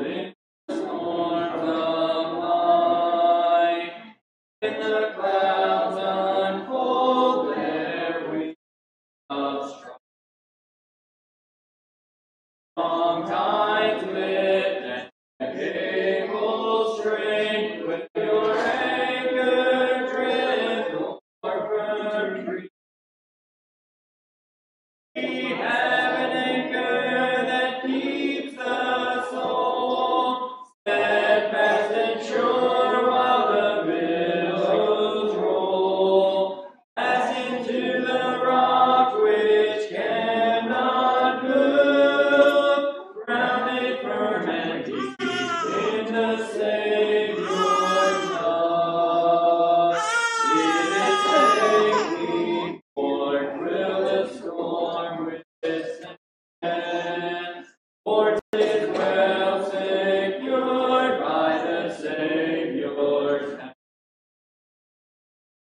in the storms of life, in the clouds unfold their wings of strife. Strong tides lift and cables strain, with your anchor drift or firm free. We have an anchor that keeps the soul steadfast and sure while the billows roll, as into the rock which cannot move, grounded firm and deep in the Savior's love. It is safely moored, will the storm withstand, for 'tis well secured by the Savior's hand.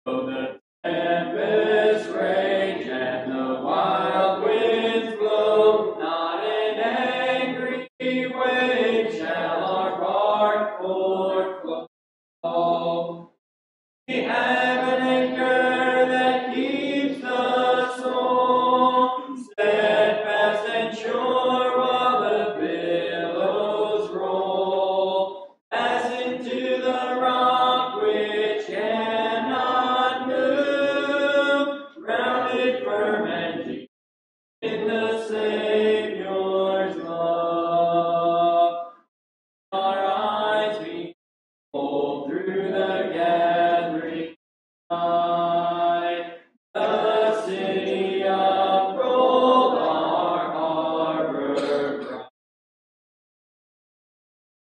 Though the tempest rage and the wild winds blow, not an angry wave shall our bark o'erflow. We have an anchor that keeps the soul steadfast and sure while the billows roll, as into the rock which cannot move, grounded firm and deep in the Savior's love. Our eyes behold through the gathering night, the city of gold, our harbor bright.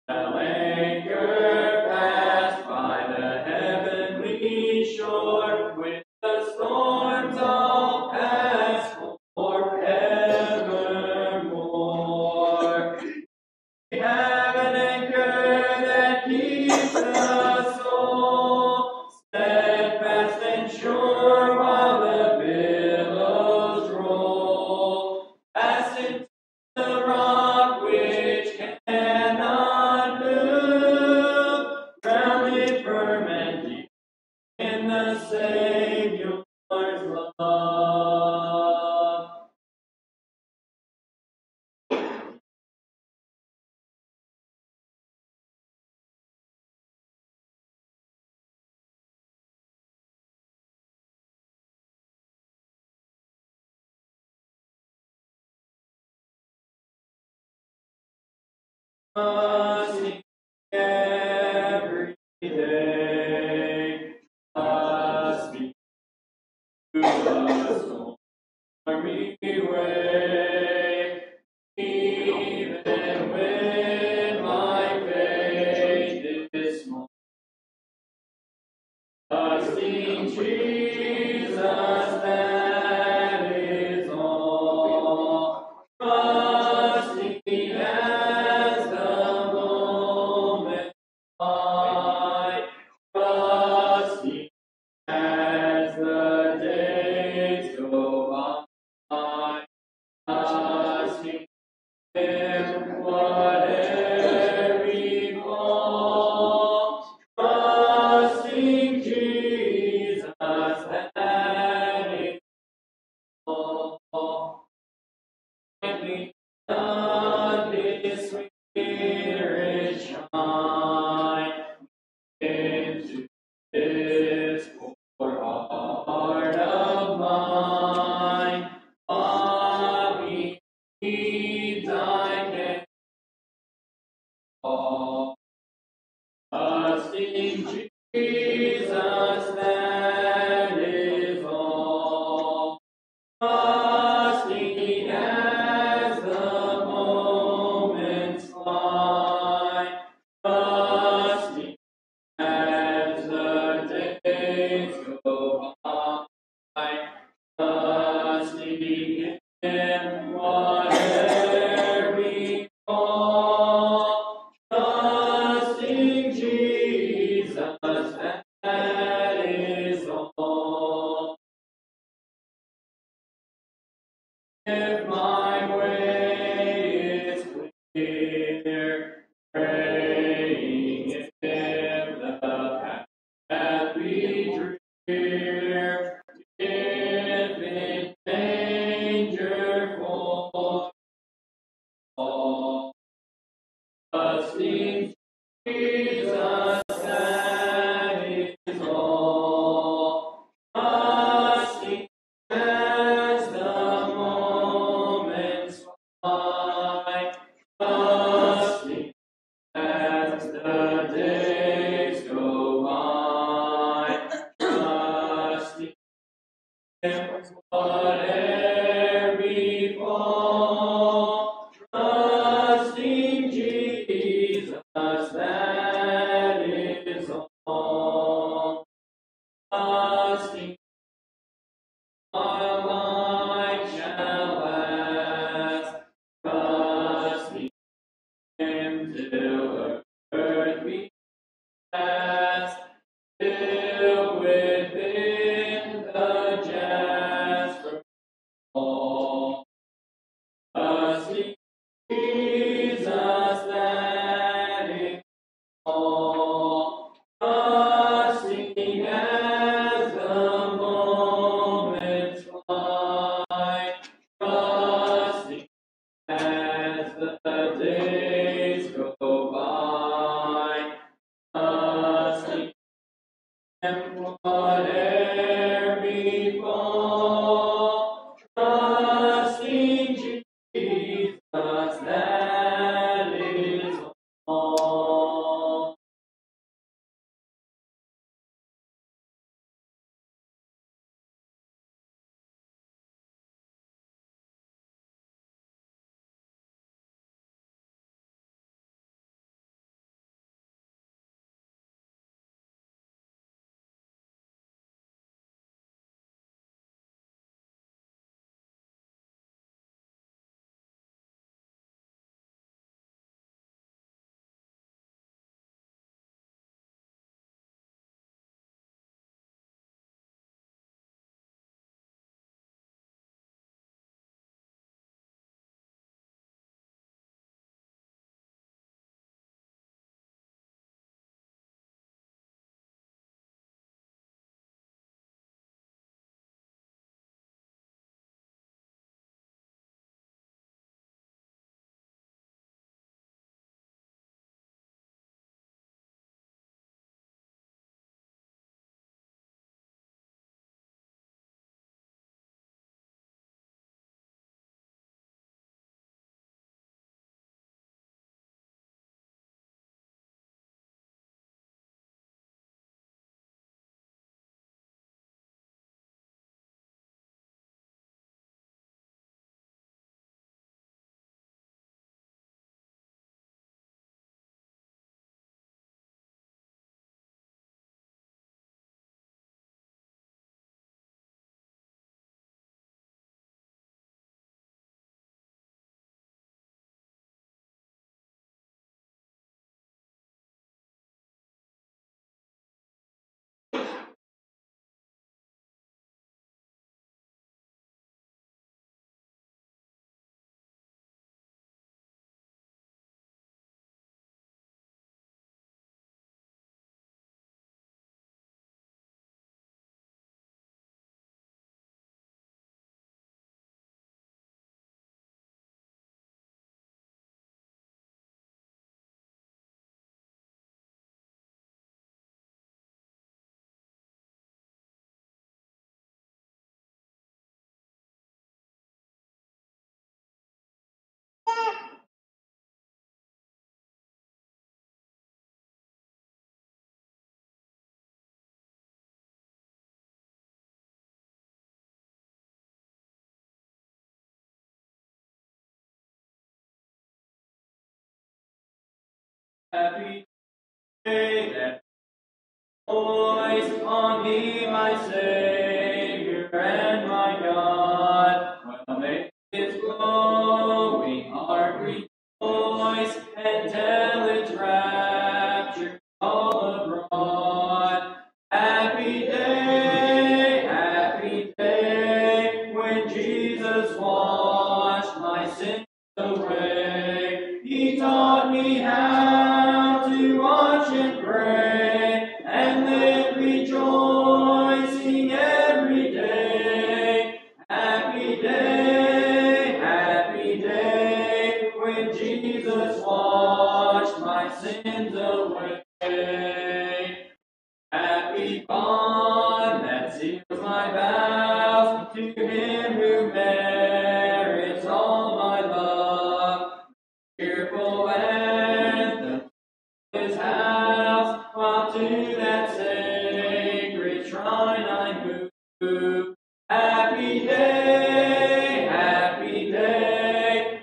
Shall anchor fast by the heavenly shore, with the storms all pass forevermore. We have an anchor that keeps the soul steadfast and sure while the billows roll, as into the rock which cannot move, grounded firm and deep in the Savior's love. Trusting every day, trusting to the stormy way, even when my faith is small. Trusting Jesus, that is all. Trusting as the moment fly, trusting as the days go by, trusting Him whatever befall, trusting Jesus, that is all. Let His Spirit shine into this poor heart of mine. All He needs I can call. Trusting Jesus, that is all. Trusting as the moments fly, trusting as the days go by, trusting in whatever befall, trusting Jesus, that is all. If my way is clear, Trusting Jesus, that is all. Trusting as the moments fly. Trusting as the days go by. Trusting whatever befall. Trusting Jesus, that is all. Trusting our life shall last. Trusting Him till earth be past. Till within the jasper hall. Trusting Jesus, that is all. Trusting as the moments fly. Trusting as the days go by. Trusting whatever befall. Trusting Jesus, that is all. Happy day that voice on me, my Savior and my God. While may His glowing heart rejoice and tell its rapture all abroad. Happy day, when Jesus washed my sins away. He taught me how to watch and pray and live rejoicing every day. Happy day, when Jesus washed my sins away. Happy bond that seals my vows to him who merits all my love. Cheerful anthem to his house, while to that sacred shrine I move. Happy day,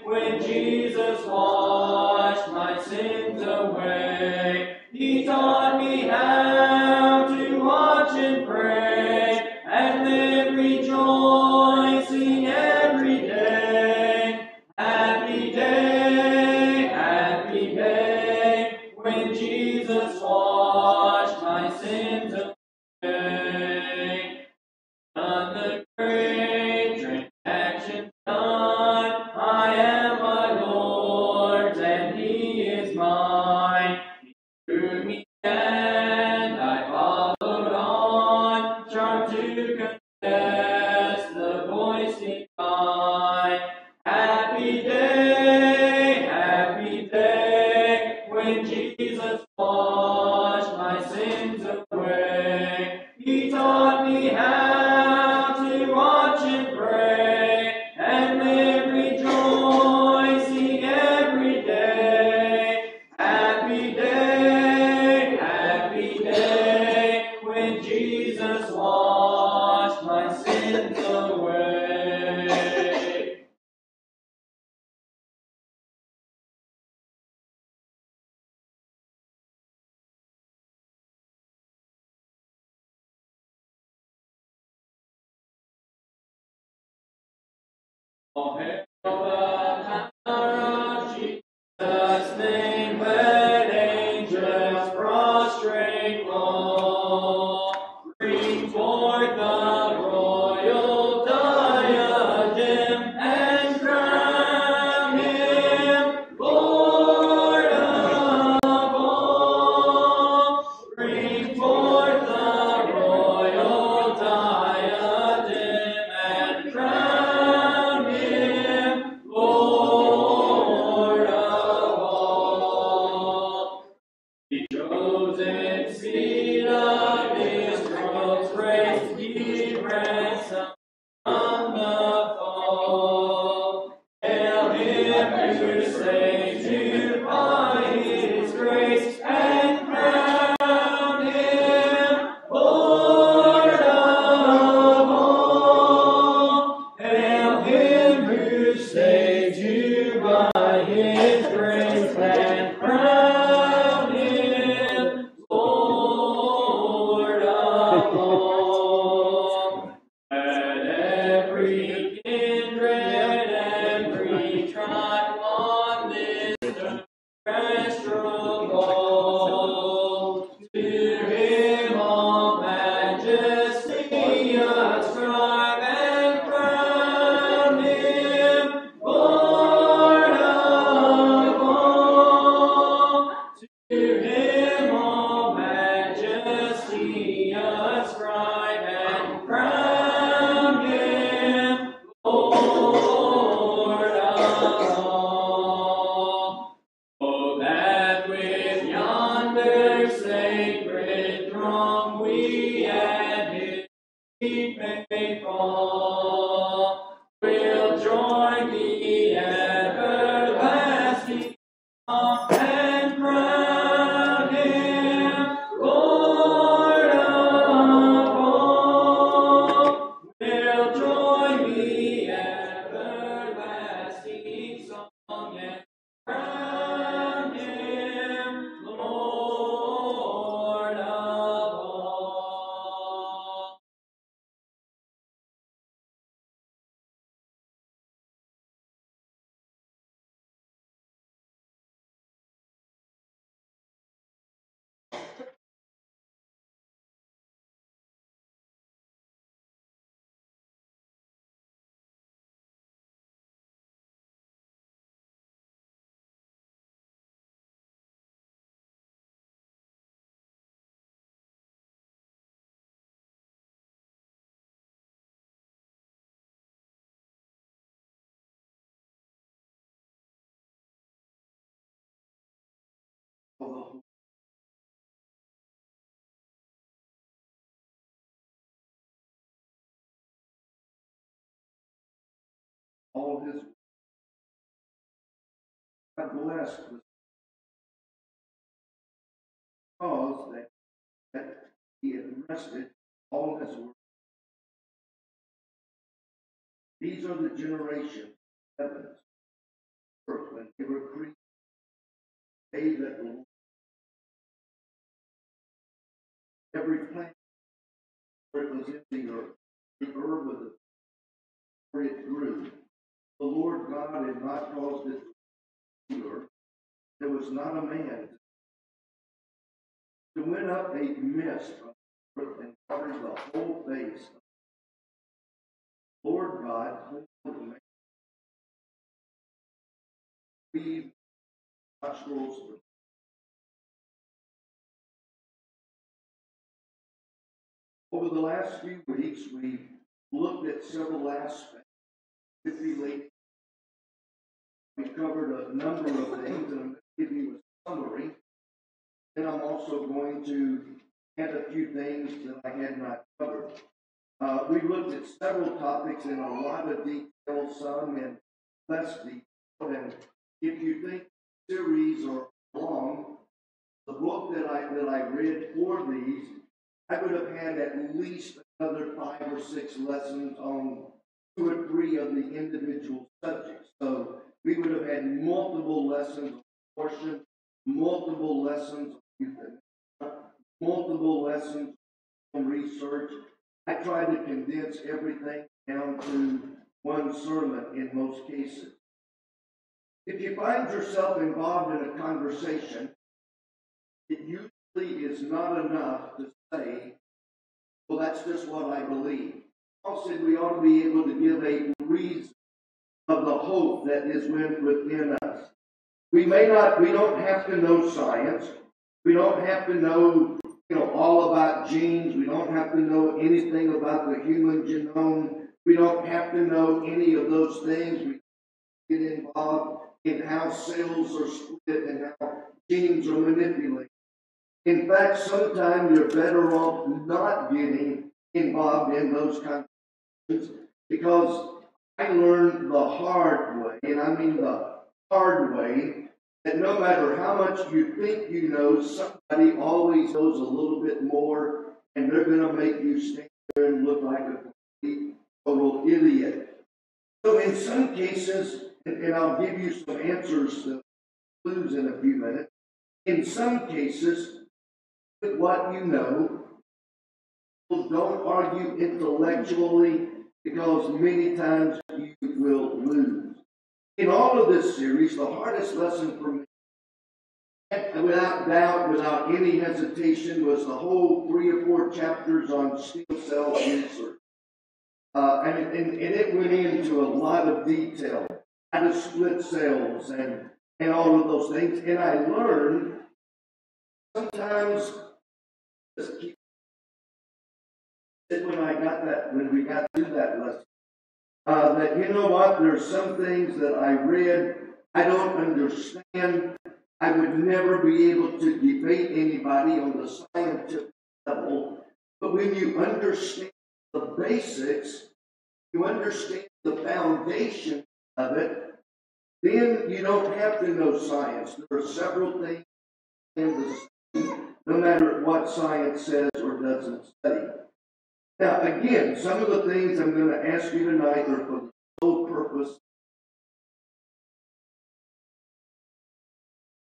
when Jesus washed my sins away. He taught me how to watch and pray, and live rejoicing every day. Happy day, when Jesus washed my sins away. On the great transaction done, I am my Lord's and he is mine. He drew me and I followed on, charmed to confess the voice divine. Happy day, when Jesus washed my sins away. He taught me how to watch and pray, and live rejoicing every day. Happy day, when Jesus washed my sins away. Oh, hail the power of Jesus' name, let angels prostrate fall. Bring forth the royal diadem and crown him Lord of all. Bring forth the royal diadem and crown him Lord of all. The chosen seed of Israel's race, he ransomed from the fall. Hail him who saves you by his grace, and crown him Lord of all. Hail him who saves you by his grace, and crown him Lord of all. Let every kindred, every tribe on this terrestrial globe, to him all majesty ascribe, and crown him Lord of all. To him all majesty ascribe, and crown him Lord of all. Oh, that with yonder sacred throng we at his feet may fall, we'll join the everlasting song, and crown him Lord of all. We'll join the everlasting song, and crown him Lord of all. of the Holy. All his God blessed the cause that he had rested all his work. These are the generations of heavens, earth, when they were created. They that the Lord, every plant where it was in the herb of the where it grew. The Lord God had not caused it to the earth. There was not a man. There went up a mist from the earth and covered the whole face. Lord God told the man, breathe nostrils. Over the last few weeks, we looked at several aspects. We covered a number of things, and I'm going to give you a summary. Then I'm also going to add a few things that I had not covered. We looked at several topics in a lot of detail, some in less detail. And if you think series are long, the book that I read for these, I would have had at least another 5 or 6 lessons on 2 or 3 of the individual subjects. So we would have had multiple lessons on portion, multiple lessons on multiple lessons on research. I try to condense everything down to one sermon in most cases. If you find yourself involved in a conversation, it usually is not enough to say, well, that's just what I believe. Paul said we ought to be able to give a reason of the hope that is within us. We don't have to know science. We don't have to know, all about genes. We don't have to know anything about the human genome. We don't have to know any of those things. We get involved in how cells are split and how genes are manipulated. In fact, sometimes you're better off not getting involved in those kinds of things, because I learned the hard way, and I mean the hard way, that no matter how much you think you know, somebody always knows a little bit more, and they're going to make you stand there and look like a complete, total idiot. So in some cases, and I'll give you some answers to clues in a few minutes, in some cases, with what you know, don't argue intellectually, because many times you will lose. In all of this series, the hardest lesson for me, without doubt, without any hesitation, was the whole 3 or 4 chapters on stem cell research. And it went into a lot of detail, how to split cells and all of those things. And I learned sometimes, just keep it when we got through that lesson, that you know what, there's some things that I read, I don't understand. I would never be able to debate anybody on the scientific level. But when you understand the basics, you understand the foundation of it, then you don't have to know science. There are several things in the same, no matter what science says or doesn't say. Now, again, some of the things I'm going to ask you tonight are for the sole purpose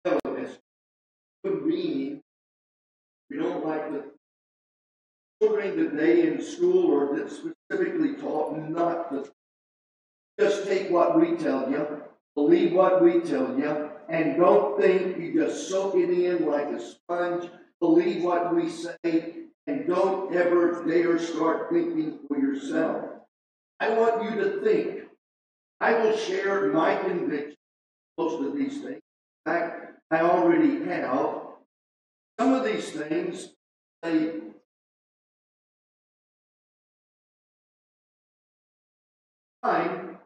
of this. Meaning, we don't like the children today in school, or that specifically taught not to just take what we tell you, believe what we tell you, and don't think. You just soak it in like a sponge, believe what we say, and don't ever dare start thinking for yourself. I want you to think. I will share my conviction, most of these things. In fact, I already have. Some of these things, they fine,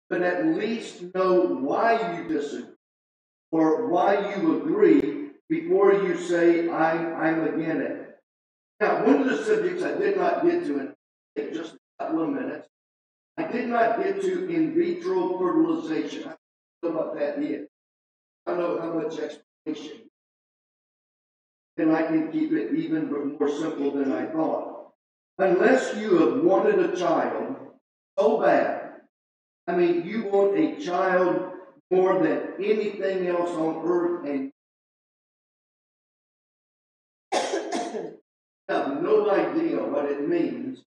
but at least know why you disagree or why you agree, before you say, I'm against it. Now, one of the subjects I did not get to in just a couple of minutes, I did not get to in vitro fertilization. I don't know about that yet. I don't know how much explanation. And I can keep it even more simple than I thought. Unless you have wanted a child so bad, I mean, you want a child more than anything else on earth, and you have no idea what it means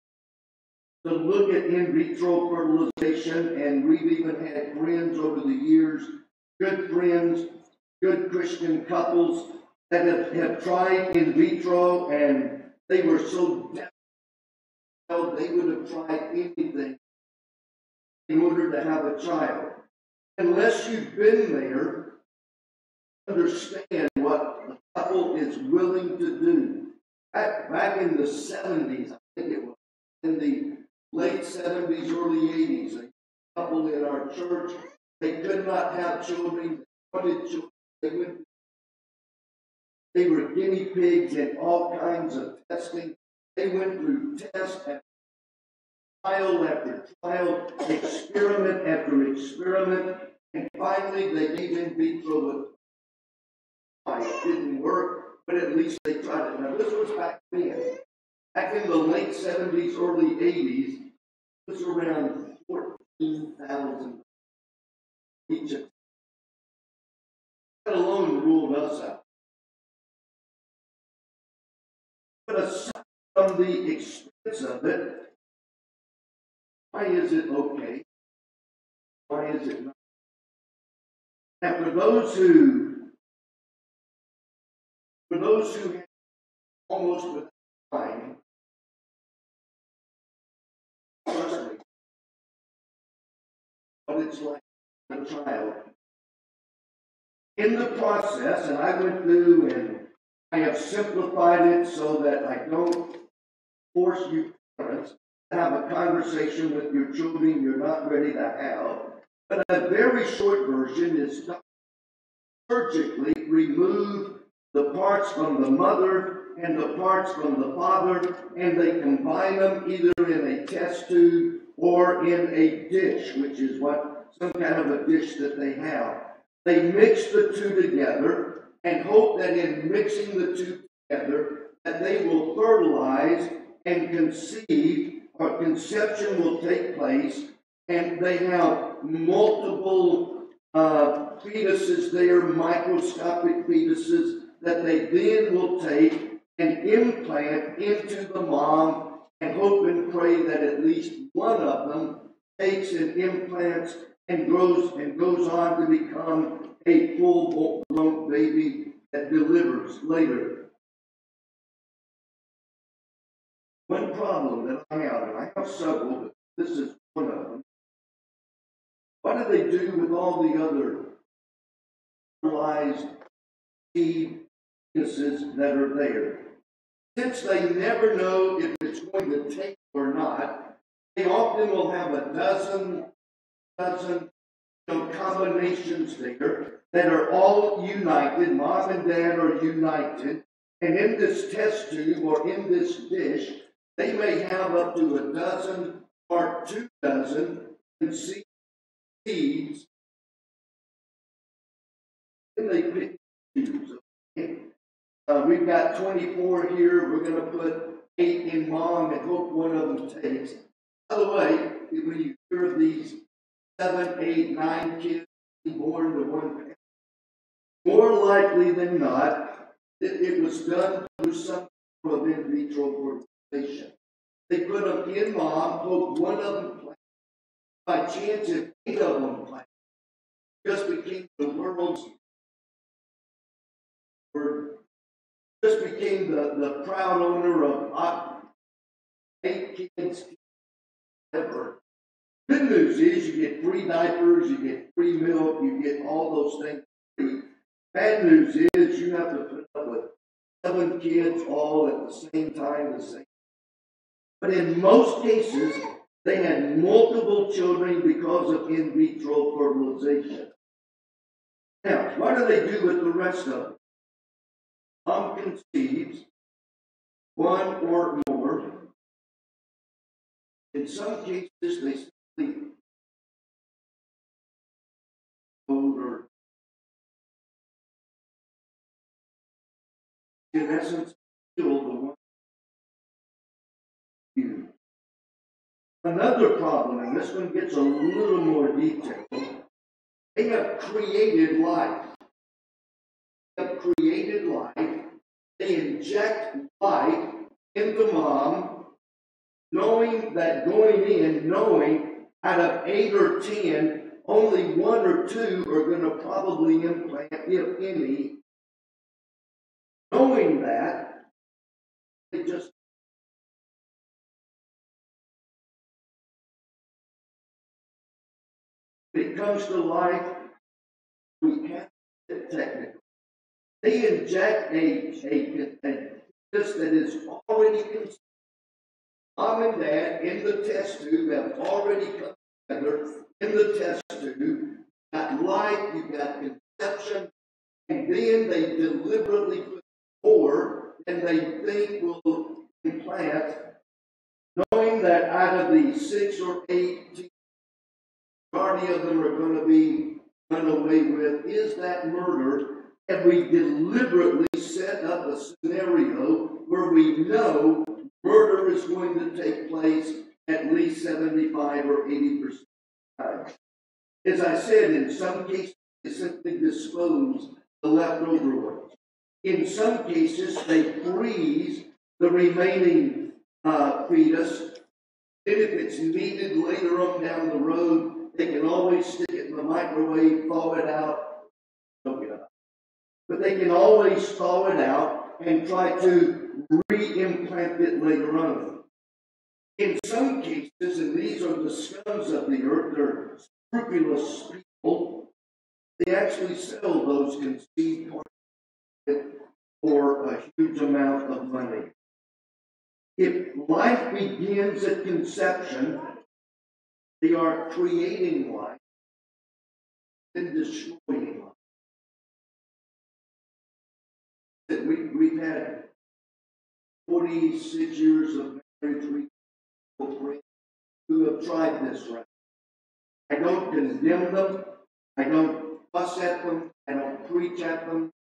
to look at in vitro fertilization. And we've even had friends over the years, good friends, good Christian couples that have tried in vitro, and they were so desperate they would have tried anything in order to have a child. Unless you've been there, understand what a couple is willing to do. Back in the 70s, I think it was, in the late 70s, early 80s, a couple in our church, they could not have children, they wanted children, they were guinea pigs in all kinds of testing. They went through test after trial after trial, experiment after experiment, and finally they gave in vitro. It didn't work, but at least they tried it. Now this was back then. Back in the late 70s, early 80s, it was around 14,000 each. That alone ruled us out. But aside from the expense of it, why is it okay? Why is it not? Now, for those who have almost with time, trust me, what it's like a child. In the process, and I went through and I have simplified it so that I don't force you parents to have a conversation with your children you're not ready to have. But a very short version is surgically remove the parts from the mother and the parts from the father, and they combine them either in a test tube or in a dish, which is what some kind of a dish that they have. They mix the two together and hope that in mixing the two together that they will fertilize and conceive, or conception will take place, and they have multiple fetuses there, microscopic fetuses, that they then will take and implant into the mom and hope and pray that at least one of them takes and implants and goes on to become a full-blown baby that delivers later. One problem that I have, and I have several, but this is one of them. What do they do with all the other fertilized seed fetuses that are there? Since they never know if it's going to take or not, they often will have a dozen combinations there that are all united. Mom and dad are united. And in this test tube or in this dish, they may have up to a dozen or 2 dozen seeds. Then they pick tubes. We've got 24 here. We're going to put 8 in mom and hope one of them takes. By the way, when you hear of these 7, 8, 9 kids born to one parent, more likely than not, it was done through some form of in vitro fertilization. They put them in mom, hope one of them plants. By chance, if 8 of them plant, just became the world's, or just became the proud owner of 8 kids ever. Good news is you get free diapers, you get free milk, you get all those things free. Bad news is you have to put up with 7 kids all at the same time, the same. But in most cases, they had multiple children because of in vitro fertilization. Now, what do they do with the rest of them? mom conceives one or more. In some cases, they simply or in essence kill the one you. Another problem, and this one gets a little more detailed, they have created life. They have created life. They inject life into mom, knowing that going in, knowing out of 8 or 10, only 1 or 2 are going to probably implant, if any. Knowing that, they just when it comes to life, we have to get technical. They inject a fetus that is already conceived. Mom and dad in the test tube have already come together in the test tube. You got life, you got conception, and then they deliberately put more than they think will implant, knowing that out of the 6 or 8, majority of them are going to be done away with. Is that murder? And we deliberately set up a scenario where we know murder is going to take place at least 75 or 80% of the time. As I said, in some cases, they simply dispose the leftover ones. In some cases, they freeze the remaining fetus. And if it's needed later on down the road, they can always stick it in the microwave, thaw it out. Don't get up. But they can always thaw it out and try to re-implant it later on. In some cases, and these are the scums of the earth, they're scrupulous people, they actually sell those conceived parts for a huge amount of money. If life begins at conception, they are creating life and destroying life. We've had 46 years of marriage who have tried this route. I don't condemn them. I don't fuss at them. I don't preach at them.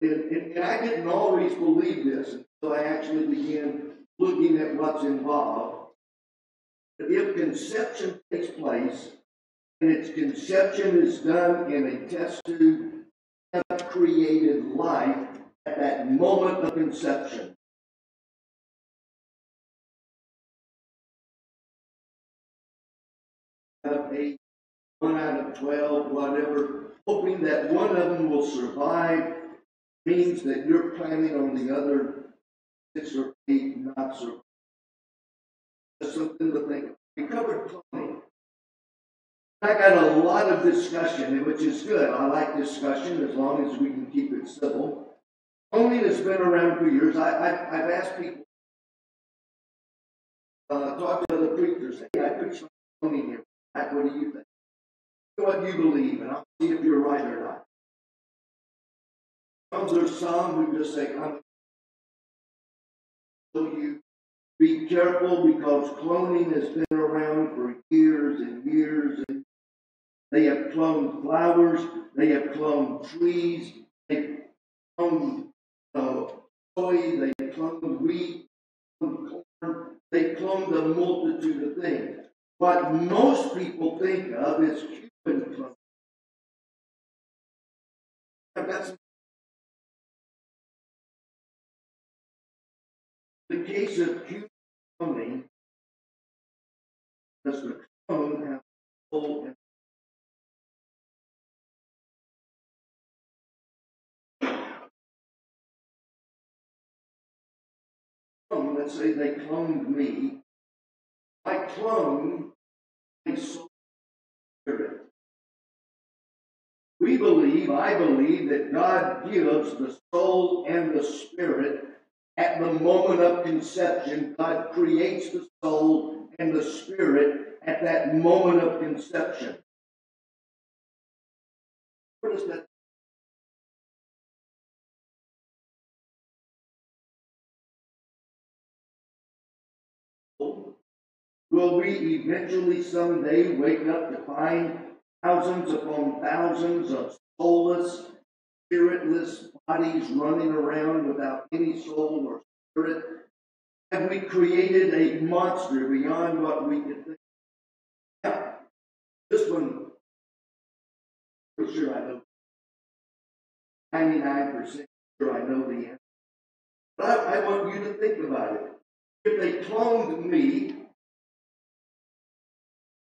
And I didn't always believe this until I actually began looking at what's involved. But if conception takes place, and its conception is done in a test tube, have created life at that moment of conception. Out of 8, 1 out of 12, whatever, hoping that one of them will survive means that you're planning on the other 6 or 8 not survive. That's something to think of. We covered cloning. I got a lot of discussion, which is good. I like discussion as long as we can keep it civil. Cloning has been around for years. I've asked people, talk to other preachers, hey, I preached on cloning here. What do you think? What you believe, and I'll see if you're right or not. There's some who just say, I'm so you be careful because cloning has been around for years and years. And they have cloned flowers, they have cloned trees, they've cloned soy, they've cloned wheat, cloned corn, they've cloned a multitude of things. What most people think of is human cloning. That's the case of human cloning. Does the clone have full and let's say they cloned me. I cloned my soul spirit. I believe that God gives the soul and the spirit at the moment of conception. God creates the soul and the spirit at that moment of conception. Where does that Will we eventually someday wake up to find thousands upon thousands of soulless, spiritless bodies running around without any soul or spirit? Have we created a monster beyond what we could think? Now, this one, for sure I know. 99% sure I know the answer. But I want you to think about it. If they cloned me,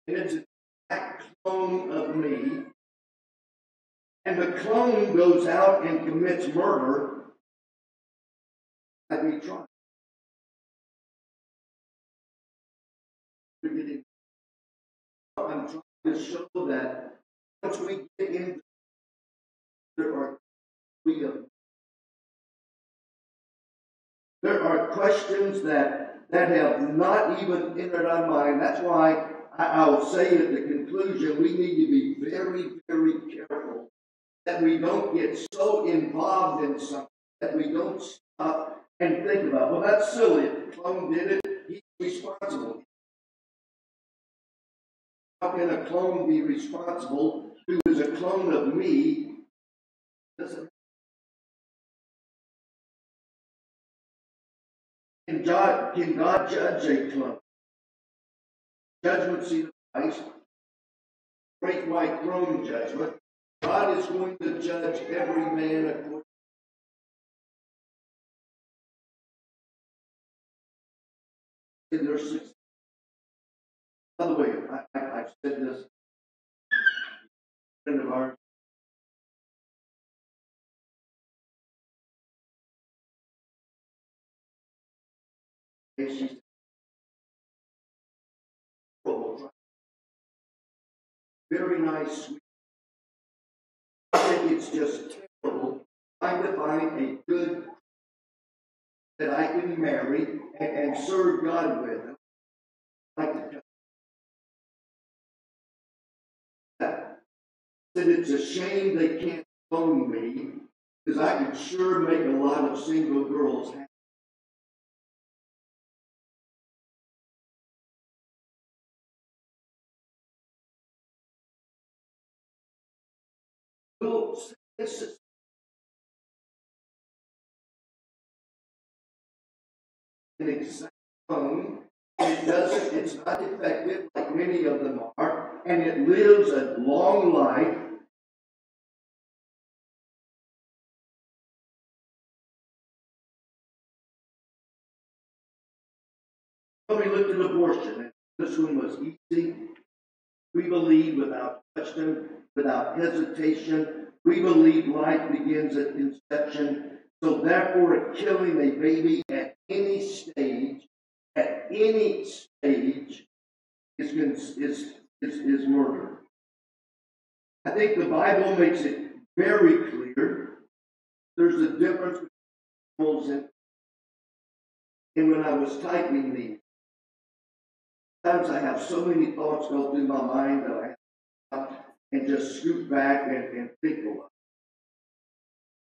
and it's an exact clone of me, and the clone goes out and commits murder, I'd be trying. I'm trying to show that once we get into there are questions that have not even entered our mind. That's why I'll say at the conclusion, we need to be very, very careful that we don't get so involved in something that we don't stop and think about, well, that's silly. If the clone did it, he's responsible. How can a clone be responsible who is a clone of me? Can God judge a clone? Judgment seat of Christ, great white throne judgment. God is going to judge every man according to their success. By the way, I've said this. A friend of ours, she's very nice, sweet. I think it's just terrible trying to find a good that I can marry and serve God with. I like to tell that it's a shame they can't clone me, because I could sure make a lot of single girls happy. Well, this is an exact clone. It's not defective like many of them are, and it lives a long life. When we looked at abortion, and this one was easy. We believe without question, without hesitation. We believe life begins at conception. So therefore, killing a baby at any stage is murder. I think the Bible makes it very clear. There's a difference between animals and when I was typing these. Sometimes I have so many thoughts go through my mind that I have to stop and just scoot back and think about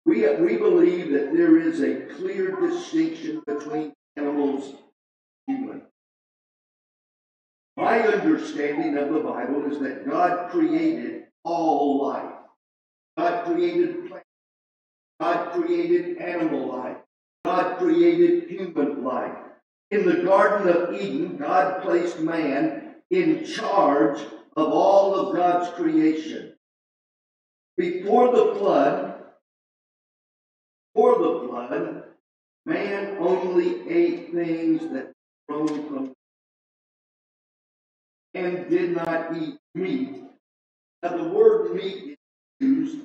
it. We believe that there is a clear distinction between animals and humans. My understanding of the Bible is that God created all life. God created plants. God created animal life. God created human life. In the Garden of Eden, God placed man in charge of all of God's creation. Before the flood, man only ate things that grown from and did not eat meat. Now the word meat is used.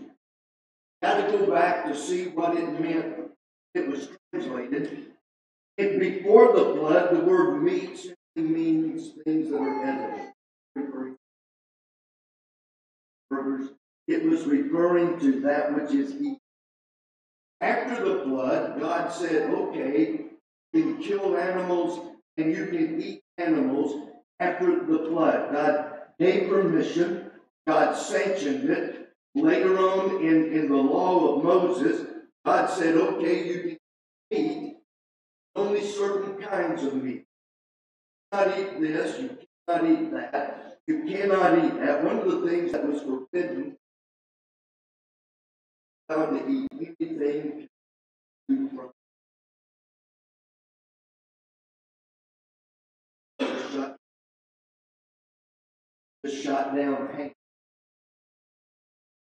Got to go back to see what it meant. It was translated. And before the flood, the word meat simply means things that are edible. Burgers. It was referring to that which is eaten. After the flood, God said, okay, you can kill animals and you can eat animals after the flood. God gave permission. God sanctioned it. Later on in the law of Moses, God said, okay, you can eat only certain kinds of meat. You cannot eat this, you cannot eat that. You cannot eat that. One of the things that was forbidden, allowed to eat anything from the shot down hand.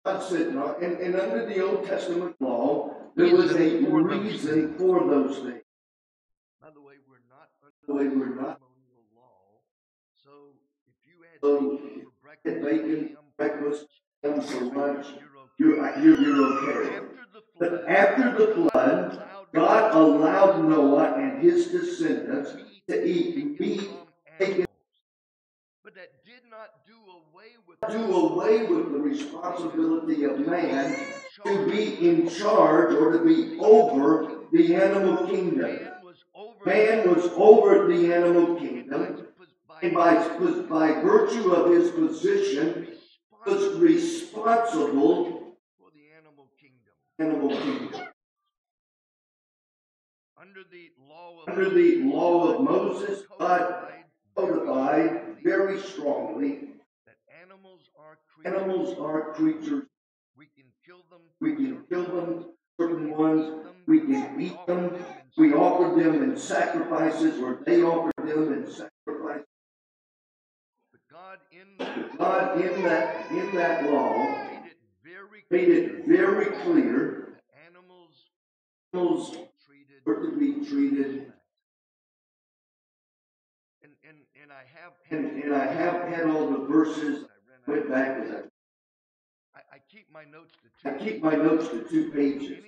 God said no, and under the Old Testament law, there was a reason for those things. By the way, we're not We're under not. ceremonial law. So if you had So bacon for get breakfast, bacon, breakfast, ham for lunch, you're okay. you're okay. But after the flood, God allowed Noah and his descendants to eat meat taken. But that did not do away with the responsibility of man to be in charge or to be over the animal kingdom. Man was over the animal kingdom, and by virtue of his position, was responsible for the animal kingdom. Under the law of Moses, God codified very strongly that animals are creatures. We can kill them, certain ones, we can eat them. We offer them in sacrifices, or they offer them in sacrifices. But God in that law made it very clear that animals were to be treated. And I have had all the verses. Went back as I keep my notes to 2 pages.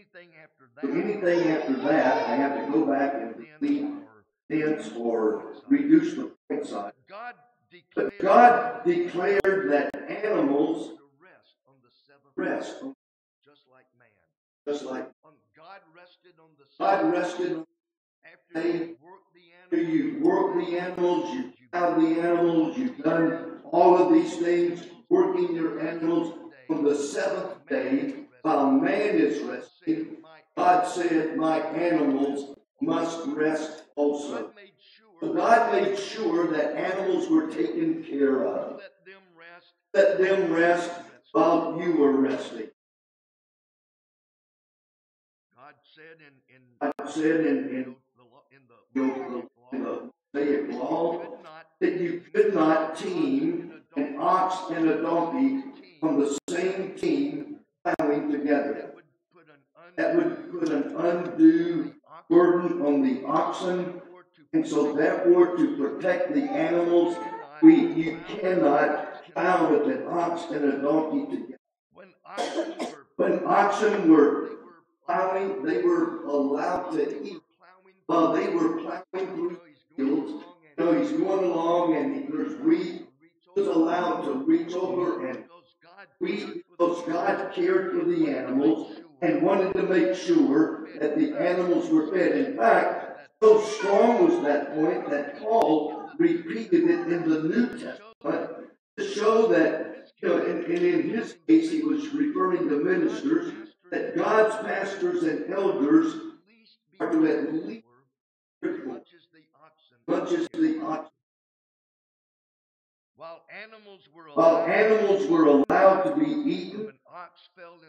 Anything after that, I have to go back and delete, dense, or reduce the point size. But God declared that animals rest, just like man. just like God rested on the God rested. After you work the animals, you have the animals, you've done all of these things, working your animals. On the 7th day, while man is resting, God said, my animals must rest also. So God made sure that animals were taken care of. Let them rest while you were resting. God said in the Mosaic law that you could not team an ox and a donkey on the same team plowing together. That would put an undue burden on the oxen, and so therefore to protect the animals, you cannot plow with an ox and a donkey together. When oxen were plowing, they were allowed to eat while they were plowing through fields. He's going along and there's wheat. He was allowed to reach over and wheat because God cared for the animals and wanted to make sure that the animals were fed. In fact, so strong was that point that Paul repeated it in the New Testament to show that, and in his case he was referring to ministers, that God's pastors and elders are to at least much as the oxen. While animals were allowed to be eaten,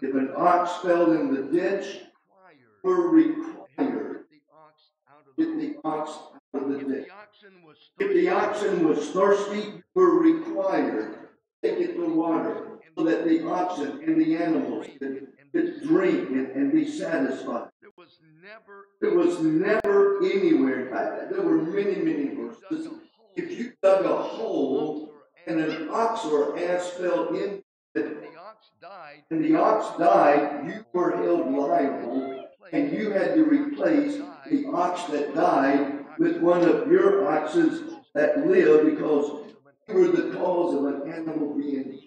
if an ox fell in the ditch, were required to get the ox out of the ditch. If the oxen was thirsty, were required to take it to water so that the oxen and the animals could drink and be satisfied. There was never anywhere. In fact, there were many, many verses. If you dug a hole and an ox or ass fell in it, and the ox died, you were held liable, and you had to replace the ox that died with one of your oxes that lived, because you were the cause of an animal being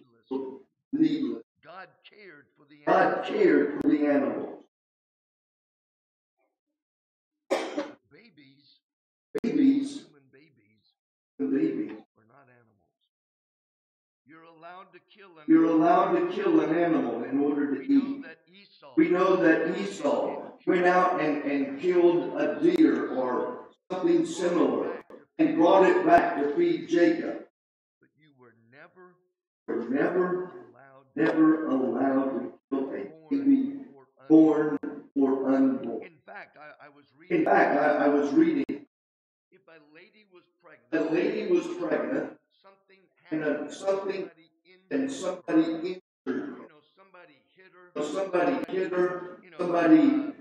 needless. God cared for the animals. Human babies are not animals. You're allowed to kill an animal in order to eat. We know that Esau went out and killed a deer or something similar and brought it back to feed Jacob. were never allowed allowed to kill a born baby or born or unborn. In fact, I was In reading. fact, I was reading, If a lady was a pregnant, lady was pregnant, something and happened, something and somebody somebody injured her. somebody hit her, Somebody hit her, you know, somebody,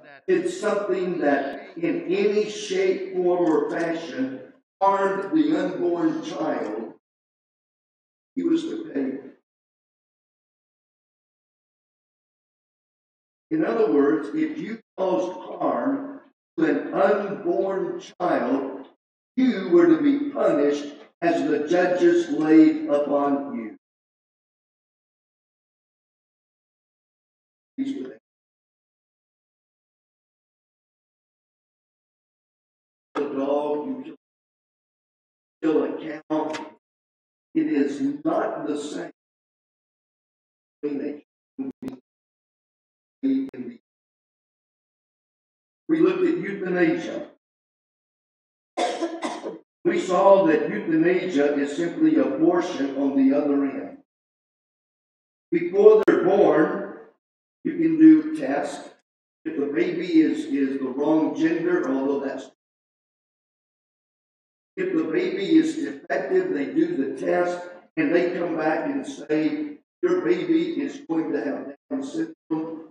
that did something that in any shape, form, or fashion harmed the unborn child, he was to pay. In other words, if you caused harm to an unborn child, you were to be punished as the judges laid upon you. These were the kill a dog, you kill a cow. It is not the same thing that you can be. We looked at euthanasia. We saw that euthanasia is simply abortion on the other end. Before they're born, you can do tests. If the baby is the wrong gender, although that's if the baby is defective, they do the test and they come back and say your baby is going to have Down syndrome,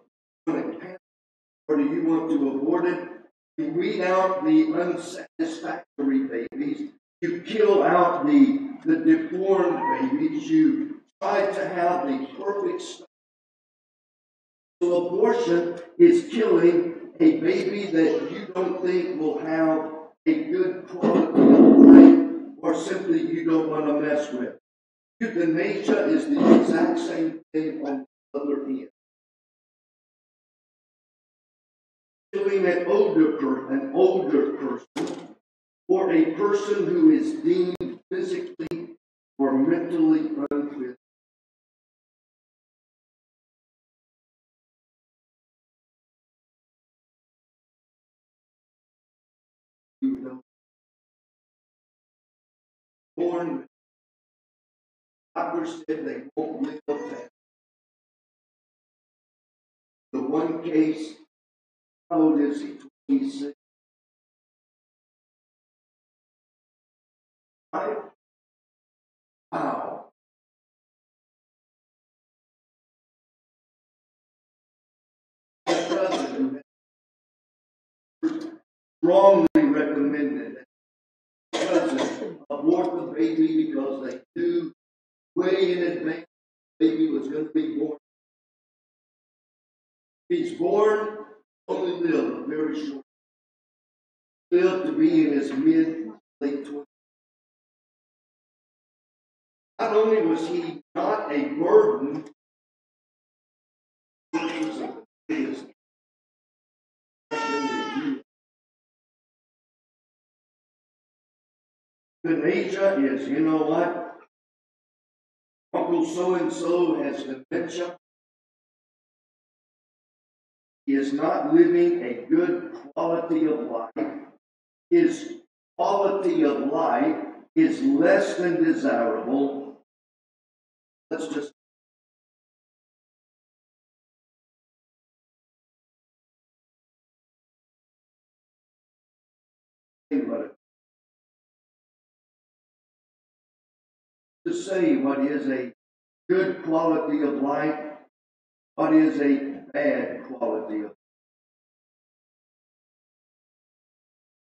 or do you want to abort it? You weed out the unsatisfactory babies. You kill out the deformed babies. You try to have the perfect stuff. So abortion is killing a baby that you don't think will have a good quality of life, or simply you don't want to mess with. Euthanasia is the exact same thing on the other end. Killing an older person, or a person who is deemed physically or mentally unfit. Born, doctors said they won't live past. The one case, how old is he? 26. Wow. The president strongly recommended that the president abort the baby because they knew way in advance the baby was going to be born. He's born, only lived a very short. Lived to be in his late 20s. Not only was he not a burden, he was the biggest. Euthanasia is, you know what? Uncle so-and-so has dementia. He is not living a good quality of life. His quality of life is less than desirable. Let's just think about it. To say what is a good quality of life, what is a bad quality of life.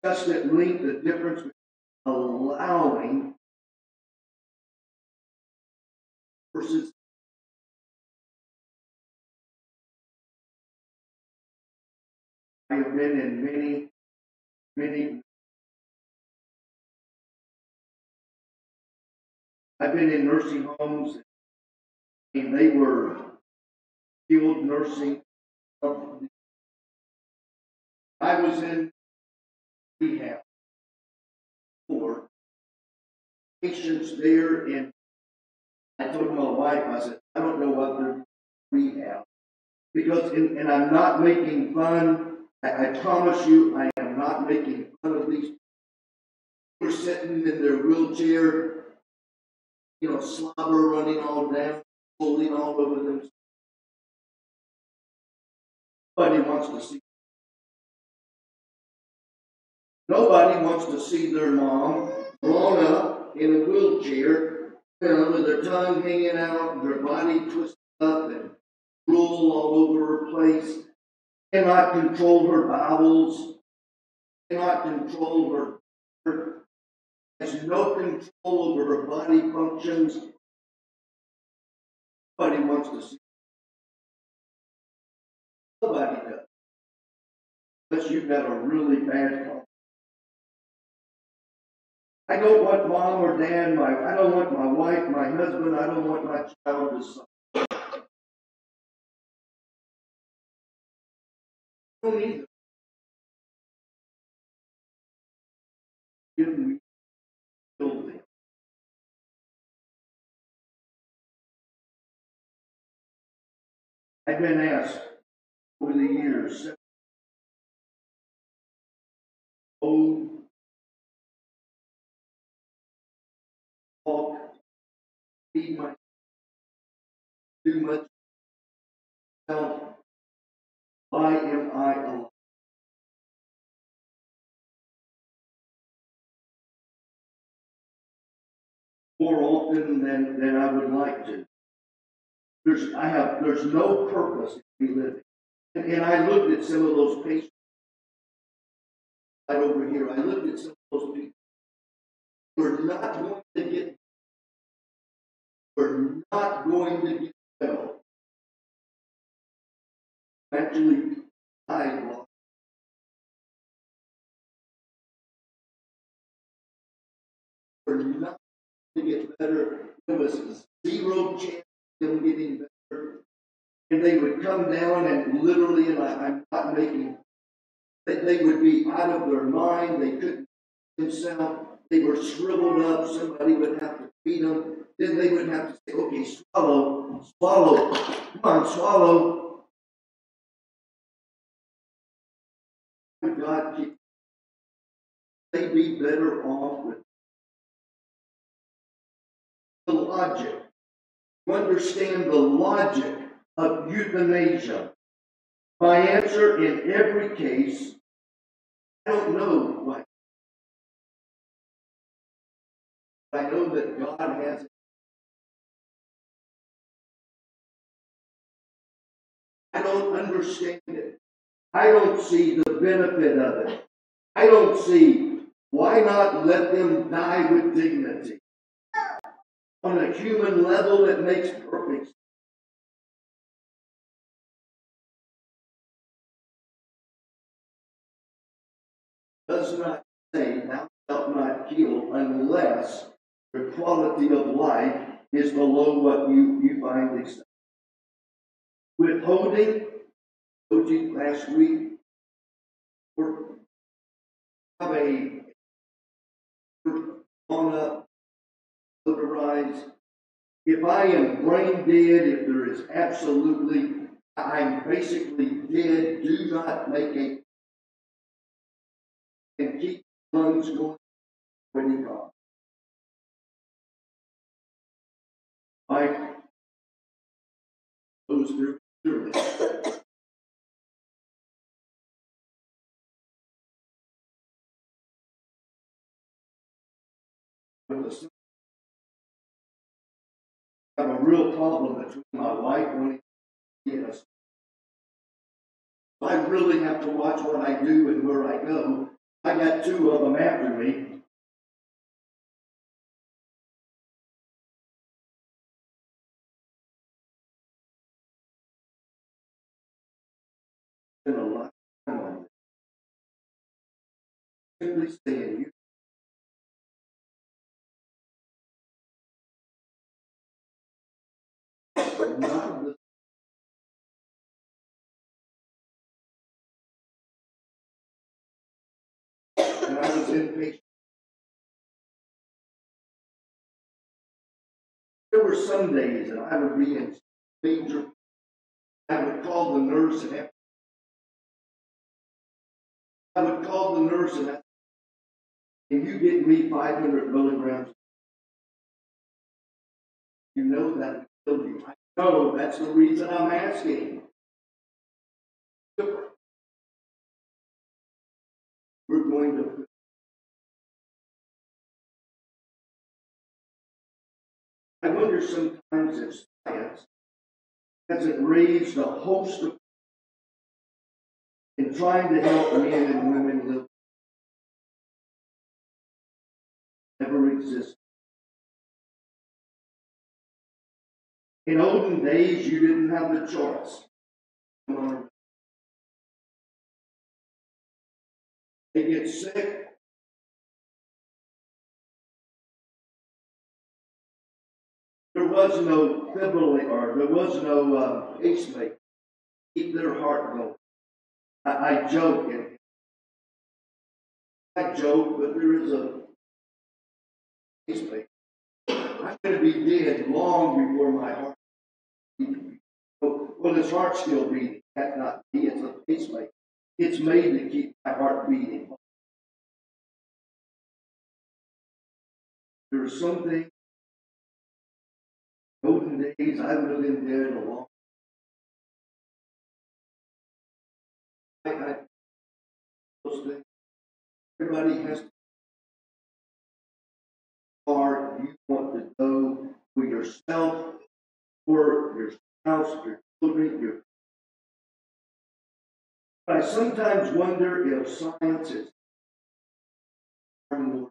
Just that link the difference between allowing versus I have been in many I've been in nursing homes, and they were skilled nursing. I was in rehab for patients there, and I told my wife, I said, I don't know what they're rehab. Because, and I'm not making fun, I promise you, I am not making fun of these people. They're sitting in their wheelchair, slobber running all down, pulling all over them. Nobody wants to see. Nobody wants to see their mom drawn up in a wheelchair, with her tongue hanging out, their body twisted up, and drool all over her place. Cannot control her bowels. Cannot control her. Has no control over her body functions. Nobody wants to see. Nobody does. Unless you've got a really bad problem. I don't want mom or dad, I don't want my wife, my husband, I don't want my child to suffer. I don't either. Give me them. I've been asked over the years, walk, feed my, too much self. Why am I alive? More often than I would like to. There's no purpose in me living. And I looked at some of those patients right over here. I looked at some of those people. We're not going to get well. Actually, I lost. We're not going to get better. There was zero chance of them getting better. And they would come down and literally, and I'm not making, they would be out of their mind. They couldn't themselves. They were shriveled up. Somebody would have to feed them. Then they would have to say, okay, swallow. Come on, swallow. God keep. They'd be better off with the logic. You understand the logic of euthanasia. My answer in every case, I don't know why. I know that God has it. I don't understand it. I don't see the benefit of it. I don't see why not let them die with dignity. On a human level, it makes perfect sense. Does not say thou shalt not kill unless the quality of life is below what you find acceptable. Withholding, told you last week, we're have a on up, motorized. If I am brain dead, if there is absolutely, I'm basically dead, do not make a and keep lungs going when you go. Mike goes through clearly. I have a real problem between my wife and yes. I really have to watch what I do and where I go. I got two of them after me. Been a lot of time on this. Simply saying you. Not the and I was impatient. There were some days that I would be in major. I would call the nurse and I would call the nurse and ask, can you get me 500 milligrams? You know that killed you. I know that's the reason I'm asking. We're going to. I wonder sometimes if science hasn't raised a host of in trying to help men and women live never existed. In olden days, you didn't have the choice. They get sick. There was no defibrillator, or there was no pacemaker. Keep their heart going. I joke, and I joke, but there is a pacemaker. I'm going to be dead long before my heart beats. Well, his heart's still beating. That's not me, it's a pacemaker. It's made to keep my heart beating. There are some things, olden days, I would have been dead a long time. Those things, everybody has to hard you want to go for yourself, for your spouse, your children, your. But I sometimes wonder if science is more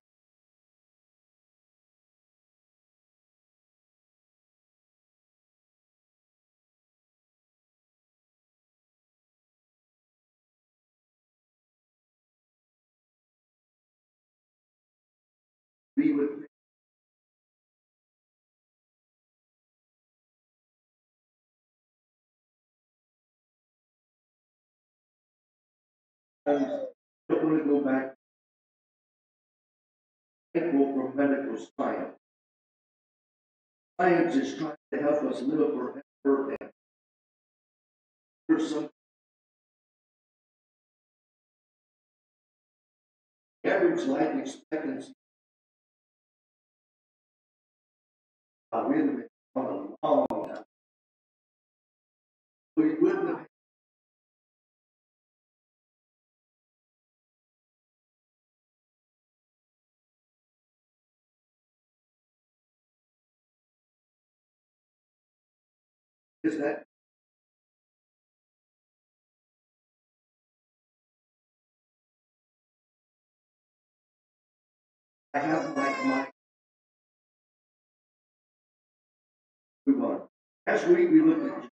be with me. I don't want to go back thankful for medical science. Science is trying to help us live forever, and there's some average life expectancy. We have been on a long time. We wouldn't have. Is that I have my move on. Last week we looked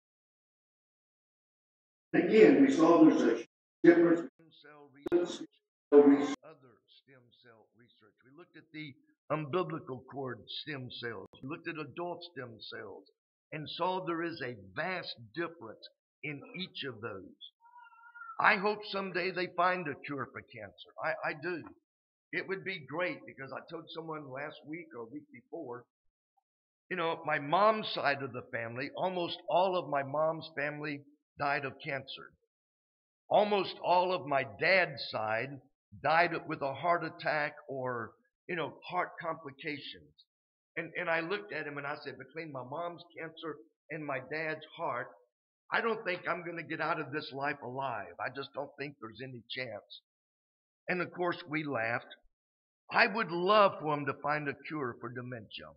at again. We saw there's a difference Stem cell between research, other stem cell research. We looked at the umbilical cord stem cells. We looked at adult stem cells and saw there is a vast difference in each of those. I hope someday they find a cure for cancer. I do. It would be great because I told someone last week or a week before, my mom's side of the family, almost all of my mom's family died of cancer. Almost all of my dad's side died with a heart attack or, heart complications. And I looked at him and I said, between my mom's cancer and my dad's heart, I don't think I'm going to get out of this life alive. I just don't think there's any chance. And of course, we laughed. I would love for him to find a cure for dementia.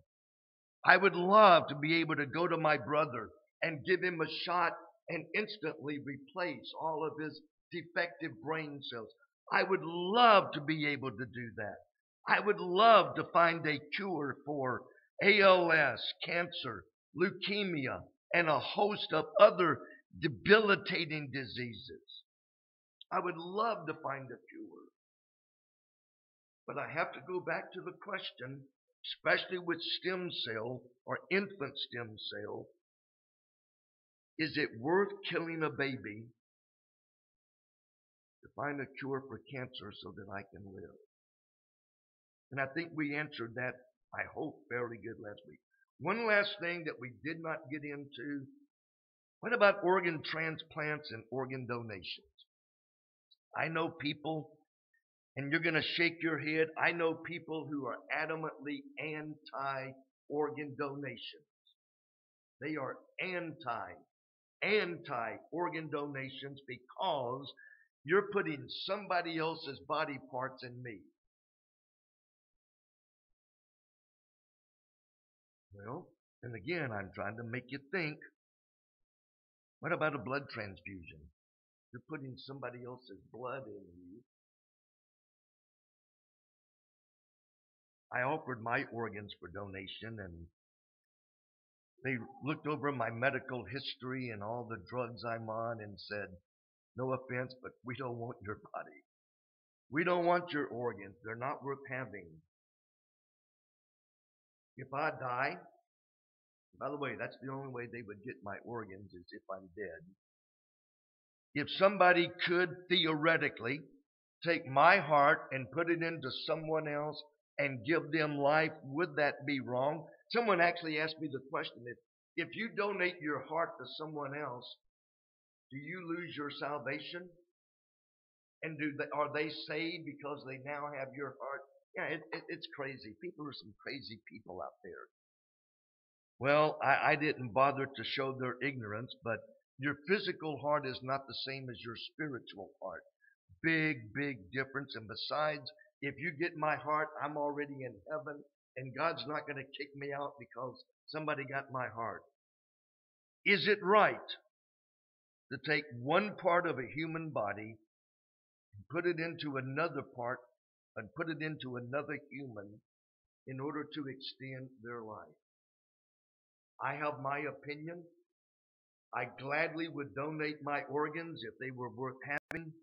I would love to be able to go to my brother and give him a shot and instantly replace all of his defective brain cells. I would love to be able to do that. I would love to find a cure for ALS, cancer, leukemia, and a host of other debilitating diseases. I would love to find a cure. But I have to go back to the question, especially with stem cell or infant stem cell, is it worth killing a baby to find a cure for cancer so that I can live? And I think we answered that, I hope, fairly good last week. One last thing that we did not get into, what about organ transplants and organ donations? I know people, and you're going to shake your head, I know people who are adamantly anti-organ donation. They are anti-organ donations because you're putting somebody else's body parts in me. Well, and again, I'm trying to make you think. What about a blood transfusion? You're putting somebody else's blood in you. I offered my organs for donation, and they looked over my medical history and all the drugs I'm on and said, no offense, but we don't want your body. We don't want your organs. They're not worth having. If I die, by the way, that's the only way they would get my organs is if I'm dead. If somebody could theoretically take my heart and put it into someone else and give them life, would that be wrong? Someone actually asked me the question, if you donate your heart to someone else, do you lose your salvation? And are they saved because they now have your heart? Yeah, it's crazy. People are some crazy people out there. Well, I didn't bother to show their ignorance, but your physical heart is not the same as your spiritual heart. Big, big difference. And besides, if you get my heart, I'm already in heaven, and God's not going to kick me out because somebody got my heart. Is it right to take one part of a human body and put it into another part and put it into another human in order to extend their life? I have my opinion. I gladly would donate my organs if they were worth having.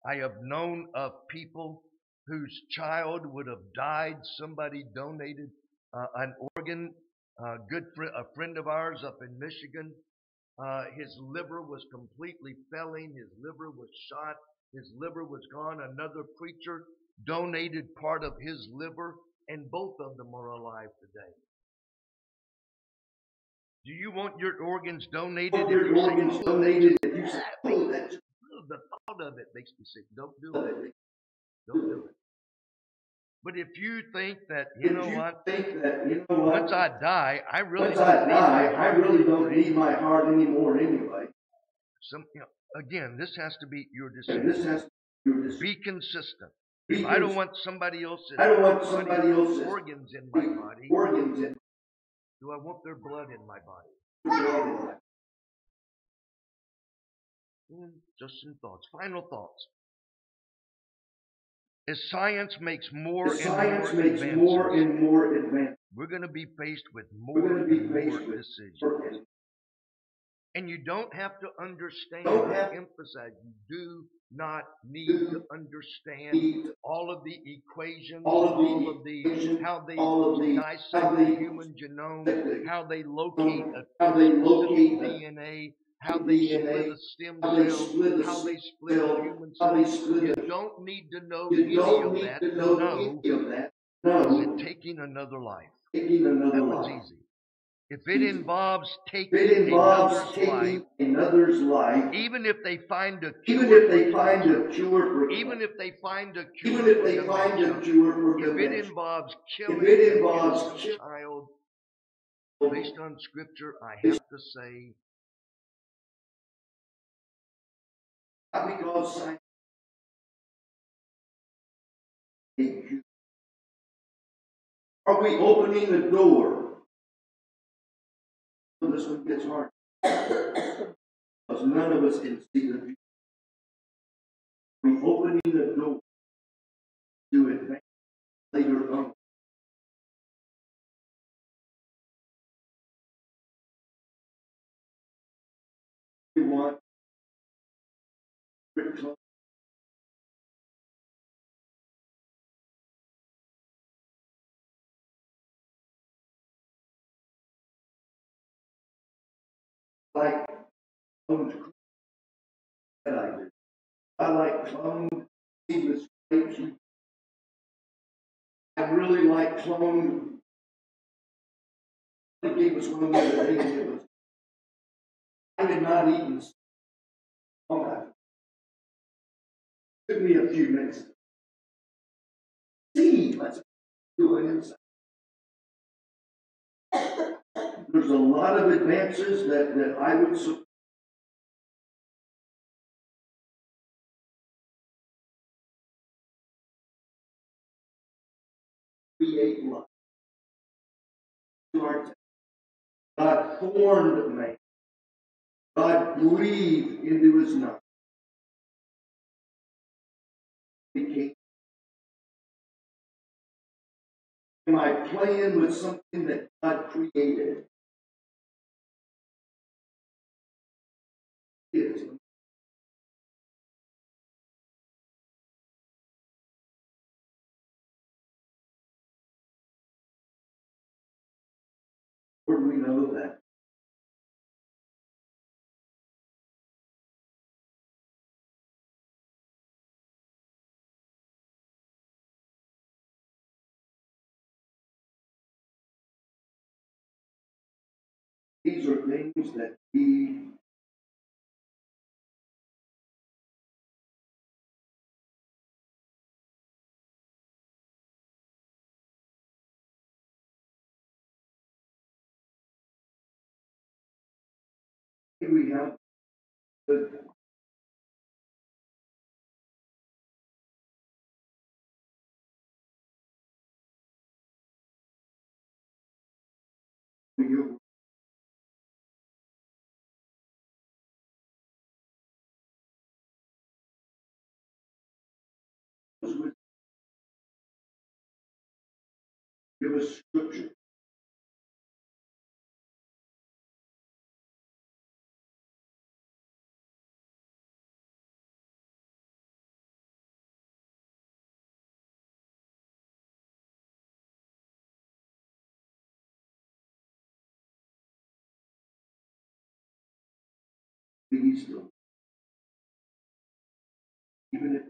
I have known of people whose child would have died. Somebody donated an organ. A friend of ours up in Michigan, his liver was completely failing. His liver was shot. His liver was gone. Another preacher donated part of his liver, and both of them are alive today. Do you want your organs donated? The thought of it makes me sick. Don't do it. Don't do it. But if you think that, you know what, once I die, I really don't need my heart anymore anyway. Again, this has to be your decision. Be consistent. I don't want somebody else's organs in my body. Do I want their blood in my body? Just some thoughts. Final thoughts. As science makes more and more advances, we're going to be faced with more and more decisions. And you don't have to understand, I emphasize, you do not need to understand all of the equations, how they dissect the human genome, how they locate a specific DNA, how they split a stem cell, how they split a human cell. You don't need to know any of that to know, is it taking another life? That one's easy. If it involves taking another's life, even if they find a cure for dementia, if it involves killing an innocent child, based on Scripture, I have to say, because are we opening the door? This one gets hard. Because none of us can see the future. We opening the door to advance later on. We want like cloned that I do. I like cloned seedless grapes. I really like cloned. They gave us one the other day, and it was. I did not eat this. Oh, it took me a few minutes. See, let's do it inside. there's a lot of advances that I would support. Create life. God formed man. God breathed into his nostrils. Became. Am I playing with something that God created? It is. Where do we know that? These are things that we have. The, we give us scripture. Please don't. Even if